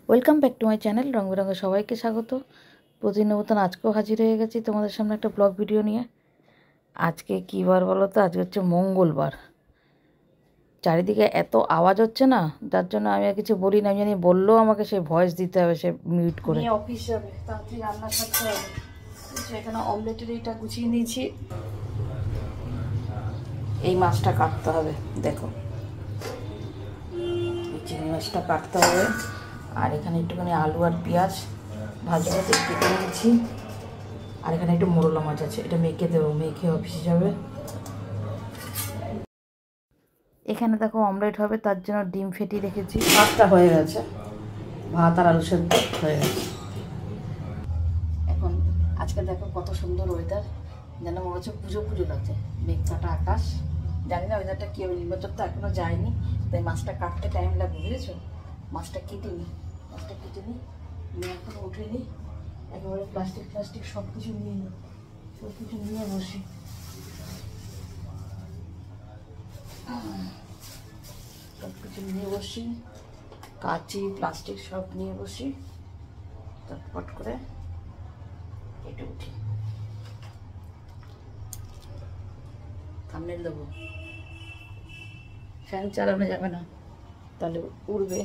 Welcome back to my channel রং বেরঙে সবাইকে স্বাগত। প্রতিদিনের মতন আজকেও হাজির হয়ে গেছি তোমাদের সামনে একটা ব্লগ ভিডিও নিয়ে। আজকে কী বার বলো তো? আজকে হচ্ছে মঙ্গলবার। চারিদিকে এত আওয়াজ হচ্ছে না, যার জন্য আমি আর কিছু বলি না। আমি জানি বললেও আমাকে সে ভয়েস দিতে হবে, সে মিউট করে। অফিস যাবে, তাড়াতাড়ি রান্না করতে হবে। এখানে অমলেটের এইটা গুছিয়ে নিয়েছি। এই মাছটা কাটতে হবে, দেখো এই চিংড়ি মাছটা কাটতে হবে। আর এখানে একটুখানি আলু আর পেঁয়াজ ভাজতে কেটে নিয়েছি। আর এখানে একটু মোরলা মাছ আছে, এটা মেখে দেবো, মেখে অফিসে যাবে। এখানে দেখো অমলেট হবে, তার জন্য ডিম ফেটিয়ে রেখেছি। ভাতটা হয়ে গেছে, ভাত আর আলু সেদ্ধ হয়ে গেছে। এখন আজকে দেখো কত সুন্দর ওয়েদার, যেন মনে হচ্ছে পুজো পুজো লাগছে। মেঘ কাটা আকাশ, জানি না ওয়েদারটা কী হবে। নির্বাচন তো এখনও যায়নি, তাই মাছটা কাটতে টাইম লাগবে, বুঝেছো? মাছটা কেটে নিই, মেয়ে এখন ওঠেনি। একেবারে প্লাস্টিক সব কিছু নিয়ে নিই, সব কিছু নিয়ে বসি। কাঁচি প্লাস্টিক সব নিয়ে বসি, চটপট করে কেটে উঠি। থাম্বনেল দেবো, ফ্যান চালানো যাবে না, তাহলে উড়বে।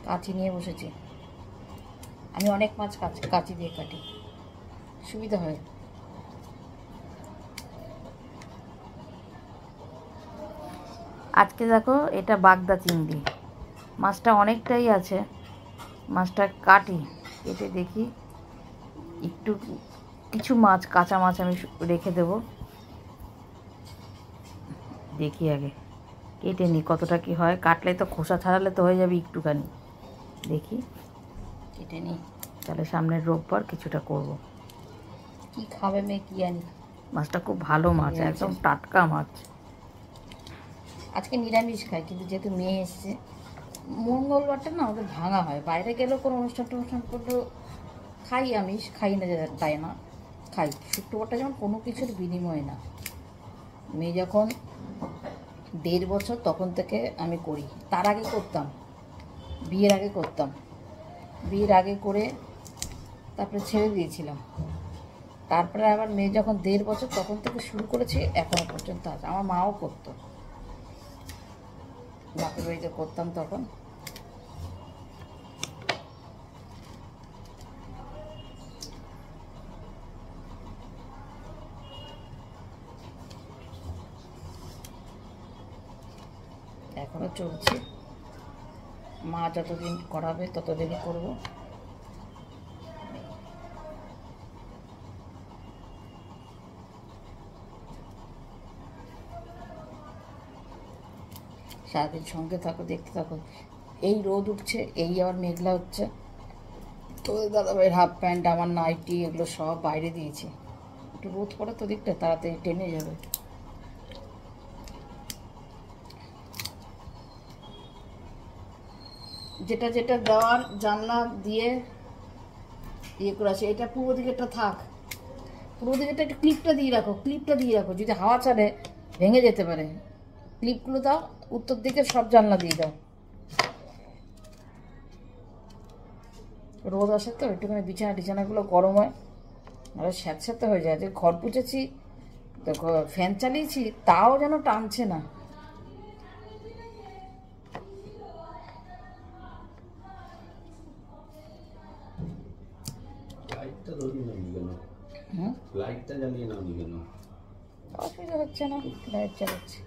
কাঁচি নিয়ে বসেছি, আমি অনেক মাছ কাঁচি দিয়ে কাটি, সুবিধা হয়। আজকে দেখো এটা বাগদা চিংড়ি মাছটা অনেকটাই আছে। মাছটা কাটি, কেটে দেখি একটু কিছু মাছ, কাঁচা মাছ আমি রেখে দেব। দেখি আগে কেটে নিই কতটা কি হয়। কাটলে তো খোসা ছাড়ালে তো হয়ে যাবে একটুখানি। দেখি কেটে নিই, তাহলে সামনের রোববার কিছুটা করব। কি খাবে মেয়ে কি জানি। মাছটা খুব ভালো মাছ, একদম টাটকা মাছ। আজকে নিরামিষ খাই, কিন্তু যেহেতু মেয়ে এসছে, মঙ্গলবারটা না আমাদের ভাঙা হয়। বাইরে গেলেও কোনো অনুষ্ঠান করলেও খাই, আমিষ খাই না তাই না, খাই। শুক্রবারটা যেমন কোনো কিছুর বিনিময় না। মেয়ে যখন 1.5 বছর তখন থেকে আমি করি। তার আগে করতাম, বিয়ের আগে করতাম। বিয়ের আগে করে তারপরে ছেড়ে দিয়েছিলাম। তারপরে আবার মেয়ে যখন 1.5 বছর তখন থেকে শুরু করেছি, এখনও পর্যন্ত আছে। আমার মাও করতো, বাপের বাড়িতে করতাম তখন। এখনও চলছে, মা যতদিন করাবে ততদিনই করব। সারাদিন সঙ্গে থাকো, দেখতে থাকো। এই রোদ উঠছে, এই আবার মেঘলা হচ্ছে। তোদের দাদাভাইয়ের হাফ প্যান্ট, আমার নাইটি, এগুলো সব বাইরে দিয়েছি। একটু রোদ পড়ে তো দিকটা তাড়াতাড়ি টেনে যাবে। যেটা যেটা দেওয়ার জানলা দিয়ে ইয়ে করে আছে। এটা পূর্ব দিকেরটা থাক, পূর্ব দিকেরটা একটু ক্লিপটা দিয়ে রাখো, যদি হাওয়া ছাড়ে ভেঙে যেতে পারে। ক্লিপগুলো দাও, উত্তর দিকে সব জানলা দিয়ে দাও। রোদ আসে তো একটুখানি বিছানাগুলো গরম হয়, আর স্যাঁতস্যাঁতে হয়ে যায়। যে ঘর পুছেছি, দেখো ফ্যান চালিয়েছি, তাও যেন টানছে না। হুম, লাইটটা জ্বালিয়ে নাও নি কেন? অসুবিধা হচ্ছে না, লাইট চালাচ্ছে।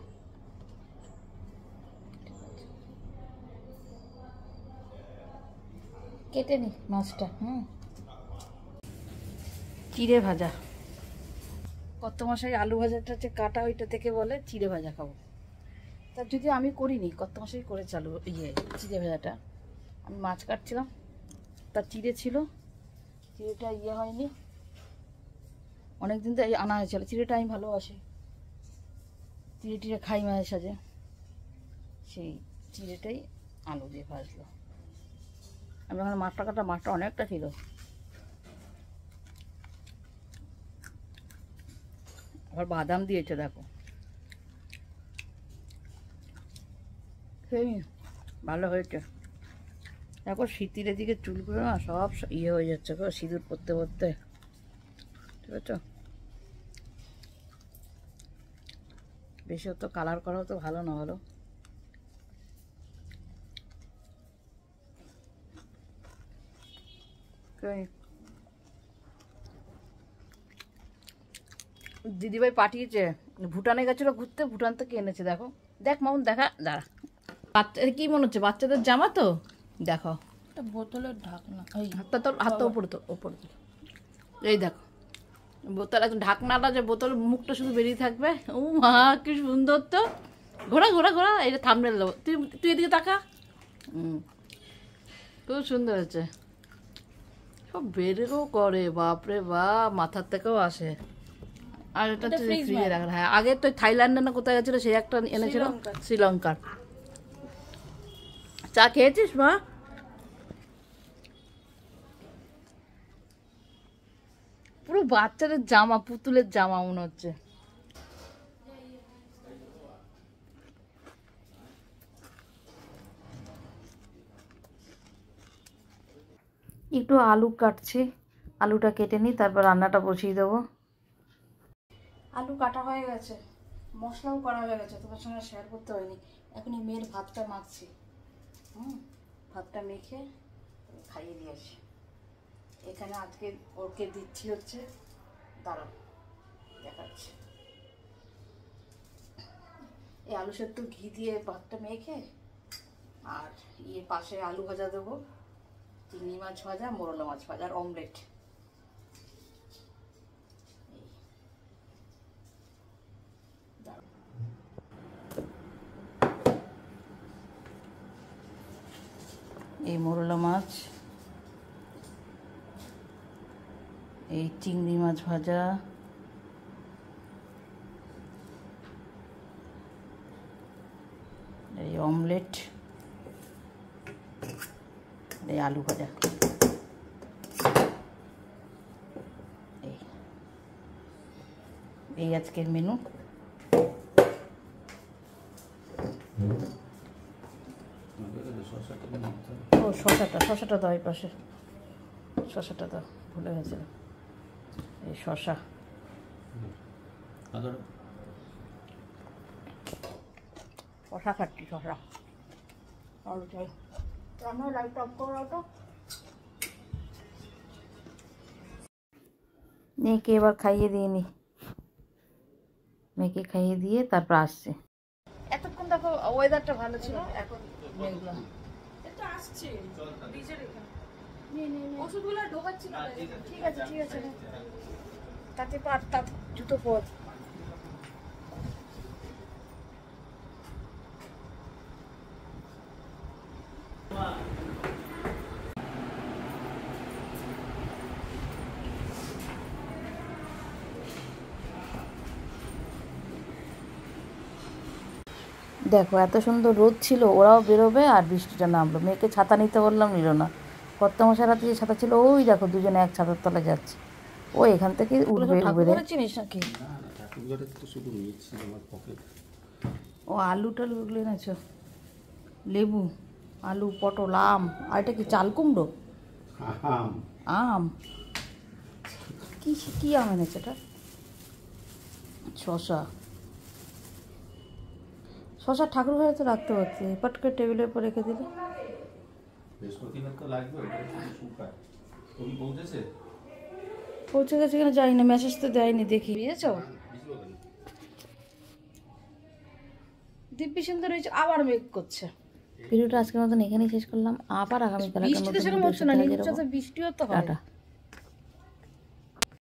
কেটে নি মাছটা। চিড়ে ভাজা, কত মশাই আলু ভাজাটা হচ্ছে কাটা, ওইটা থেকে বলে চিড়ে ভাজা খাবো। তার যদি আমি করিনি, কত মশাই করে চালু চিড়ে ভাজাটা। আমি মাছ কাটছিলাম, তার চিড়ে ছিল, চিড়েটা হয়নি, অনেকদিন তো আনা হয়েছিল। চিড়েটা আমি ভালোবাসি, চিড়ে টিড়ে খাই মাঝে সাঝে, সেই চিড়েটাই আলু দিয়ে ভাজলো। আমি ওখানে মাছটা কাটা, মাছটা অনেকটা ছিল। আবার বাদাম দিয়েছে দেখো, সেই ভালো হয়েছে। দেখো শীতের দিকে চুলগুলো না সব হয়ে যাচ্ছে গো, সিঁদুর পরতে পরতে, ঠিক আছে। বেশি তো কালার করাও তো ভালো না, বলো। দিদিভাই পাঠিয়েছে, ভুটানে গেছিলো ঘুরতে, ভুটান থেকে এনেছে। দেখো, দেখ মামুন, দেখা, দাঁড়া। বাচ্চা কি মনে হচ্ছে, বাচ্চাদের জামা তো, দেখো। একটা বোতলের ঢাকনা, হাতটা ওপরে তো, ওপরে তো, এই দেখো বোতল, একদম ঢাকনাটা, যে বোতল মুখটা শুধু বেরিয়ে থাকবে। ও মা, কি সুন্দর তো। ঘোরা ঘোরা ঘোরা, এটা থামনেল দেবো। তুই তুই এদিকে তাকা। খুব সুন্দর হয়েছে। সব বেরেও করে, বাপরে বাপ, মাথার থেকেও আসে। আর এটা হচ্ছে ফ্রিজে রাখা। হ্যাঁ, আগে তো থাইল্যান্ডে না কোথায় গেছিলো, সেই একটা এনেছিল, শ্রীলঙ্কার। চা খেয়েছিস মা? পুরো বাচ্চাদের জামা, পুতুলের জামা মনে হচ্ছে। একটু আলু কাটছি, আলুটা কেটে নিই, তারপর রান্নাটা বসিয়ে দেবো। আলু কাটা হয়ে গেছে, মশলাও করা হয়ে গেছে, তোমার সঙ্গে শেয়ার করতে হয়নি। এখন এই মেয়ের ভাতটা মাখছি। ভাতটা মেখে খাইয়ে দিয়ে আসি। এখানে আজকে ওকে দিচ্ছি হচ্ছে, দাঁড়াও দেখাচ্ছি, এই আলু সেদ্ধ ঘি দিয়ে ভাতটা মেখে, আর পাশে আলু ভাজা দেবো, চিংড়ি মাছ ভাজা, মোরলা মাছ ভাজা, আর অমলেট। এই মোরলা মাছ, এই চিংড়ি মাছ ভাজা, এই অমলেট, এই আলু ভাজা। এই আজকের মেনু। ও শশাটা দাও, এই পাশে শশাটা দাও, ভুলে গেছিলাম। এই শশা, শশা খাচ্ছি, শশা। আমার লাইট অফ করো তো। মেয়েকে এবার খাইয়ে দিয়ে নি, মেয়েকে খাইয়ে দিয়ে তারপর আসছে। এতক্ষণ দেখো ওয়েদারটা ভালো ছিল, এখন মেঘলা। এটা আসছে ফ্রিজের এখানে। ওষুধগুলো ঢোকাচ্ছি না। ঠিক আছে ঠিক আছে, তাতে পার, তাতে জুতো পর। দেখো এত সুন্দর রোদ ছিল, ওরাও বেরোবে আর বৃষ্টিটা নামলো। মেয়েকে ছাতা নিতে বললাম, নিল না। কর্তামশার হাতে যে ছাতা ছিল, ওই দেখো দুজনে এক ছাতার তলায় যাচ্ছে। ও এখান থেকে উঠবে, উঠবে। চিনিস নাকি? ও আলু টালু ওগুলো এনেছো, লেবু, আলু, পটল, আম, আর এটা কি চাল কুমড়ো? আম, কি কি আম এনেছে এটা? শশা, শশা ঠাকুর ঘরে তো রাখতে পারতে, পট করে টেবিলের উপর রেখে দিলে। বৃহস্পতিবার তো লাগবে, ওটা শুকায়। তুমি পৌঁছেছে? পৌঁছে গেছে কিনা যাই না, মেসেজ তো দেয়নি, দেখি বুঝেছো। দিব্যি সুন্দর হয়েছে, আবার মেঘ করছে। ভিডিওটা আজকের মতন এখানেই শেষ করলাম, আবার আগামীকাল বৃষ্টি তো সেরকম হচ্ছে না, নিচে তো বৃষ্টিও তো হয়। টাটা।